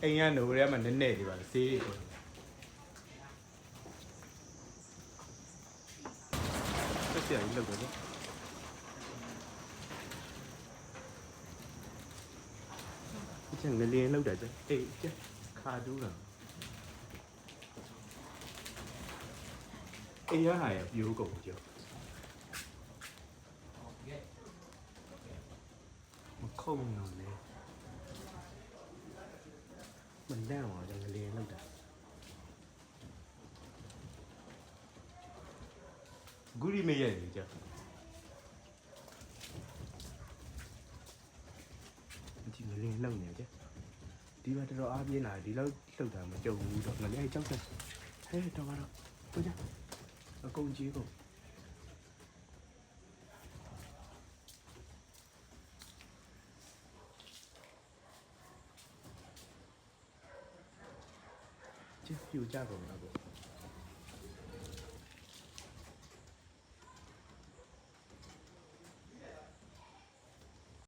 အိမ်ကနိုးရဲမှာနည်းနည်းလေးပါစေးကိုဆက်စရာကြီးလောက်တယ်နော်ဒီချင်ငလင်းလောက်တယ်ကျအေးကျခါတူးတာအေးရဟာရပြိုးကုန်ကြောမခုံနော်လေမလန့်အောင်ငလင်းလောက်တာဂူရီမေရဲ့ကြဒီငလင်းလောက်နေကြဒီမှာတော်အားပြင်းလာဒီလောက်လှုပ်တာမကြုံဘူးတော့ငလင်းကြောက်တယ်ဟဲ့တော်ကတော့ကိုကြအကုန်ကြီးကုန်ပြူကြကုန်တော့